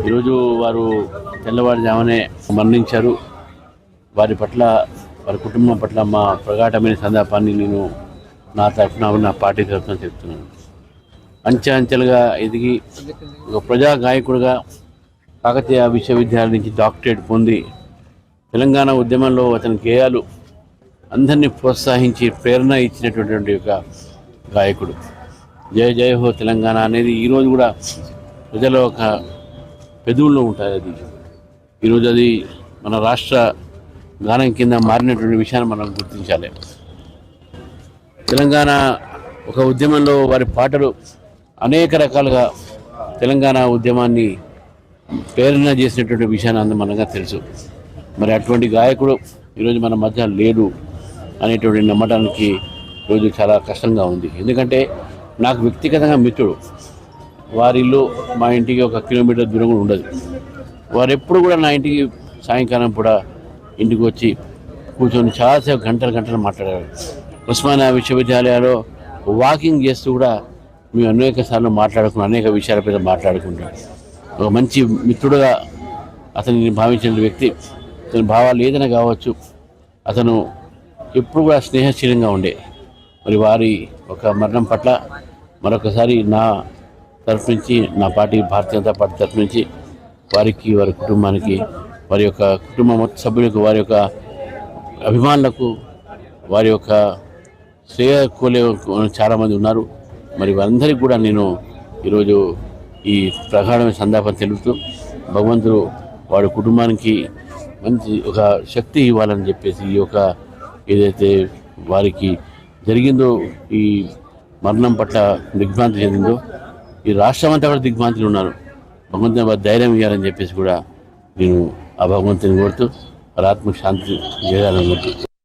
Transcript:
ఈరోజు వారు తెల్లవారుజామునే మరణించారు. వారి పట్ల, వారి కుటుంబం పట్ల మా ప్రగాఢమైన సంతాపాన్ని నేను నా తరఫున, నా పార్టీ తరఫున చెప్తున్నాను. అంచెలుగా ఎదిగి ఒక ప్రజా గాయకుడిగా కాకతీయ విశ్వవిద్యాలయం నుంచి డాక్టరేట్ పొంది తెలంగాణ ఉద్యమంలో అతని గేయాలు అందరినీ ప్రోత్సహించి ప్రేరణ ఇచ్చినటువంటి ఒక గాయకుడు. జయ జయ హో తెలంగాణ అనేది ఈరోజు కూడా ప్రజల ఒక పెదవుల్లో ఉంటుంది. అది ఈరోజు అది మన రాష్ట్ర గానం కింద మారినటువంటి విషయాన్ని మనం గుర్తించాలి. తెలంగాణ ఒక ఉద్యమంలో వారి పాటలు అనేక రకాలుగా తెలంగాణ ఉద్యమాన్ని ప్రేరణ చేసినటువంటి విషయాన్ని అందమనగా తెలుసు. మరి అటువంటి గాయకుడు ఈరోజు మన మధ్య లేడు అనేటువంటి నమ్మటానికి ఈరోజు చాలా కష్టంగా ఉంది. ఎందుకంటే నాకు వ్యక్తిగతంగా మిత్రుడు. వారి ఇల్లు మా ఇంటికి 1 కిలోమీటర్ దూరం కూడా ఉండదు. వారు ఎప్పుడు కూడా నా ఇంటికి సాయంకాలం కూడా ఇంటికి వచ్చి కూర్చొని చాలాసేపు గంటలు మాట్లాడారు. ఉస్మానియా విశ్వవిద్యాలయంలో వాకింగ్ చేస్తూ కూడా మేము అనేక సార్లు మాట్లాడుకున్నాం, అనేక విషయాలపై మాట్లాడుకుంటాం. ఒక మంచి మిత్రుడుగా అతన్ని భావించిన వ్యక్తి. అతని భావాలు ఏదైనా కావచ్చు, అతను ఎప్పుడు కూడా స్నేహశీలంగా ఉండే. మరి వారి ఒక మరణం పట్ల మరొకసారి నా తరఫు నుంచి, నా పార్టీ భారతీయ జనతా పార్టీ తరఫు నుంచి వారికి, వారి కుటుంబానికి, వారి యొక్క కుటుంబ మొత్తం సభ్యులకు, వారి యొక్క అభిమానులకు, వారి యొక్క శ్రేయకోలే చాలామంది ఉన్నారు. మరి వారందరికీ కూడా నేను ఈరోజు ఈ ప్రగాఢమైన సంతాపం తెలుపుతూ భగవంతుడు వాడి కుటుంబానికి మంచి ఒక శక్తి ఇవ్వాలని చెప్పేసి, ఈ యొక్క ఏదైతే వారికి జరిగిందో, ఈ మరణం పట్ల దిగ్భ్రాంతి చెందిందో, ఈ రాష్ట్రం అంతా కూడా దిగ్భ్రాంతిలో ఉన్నారు. భగవంతుని వారి ధైర్యం ఇవ్వాలని చెప్పేసి కూడా నేను ఆ భగవంతుని కోరుతూ వారి ఆత్మకు శాంతి చేయాలని కోరుతూ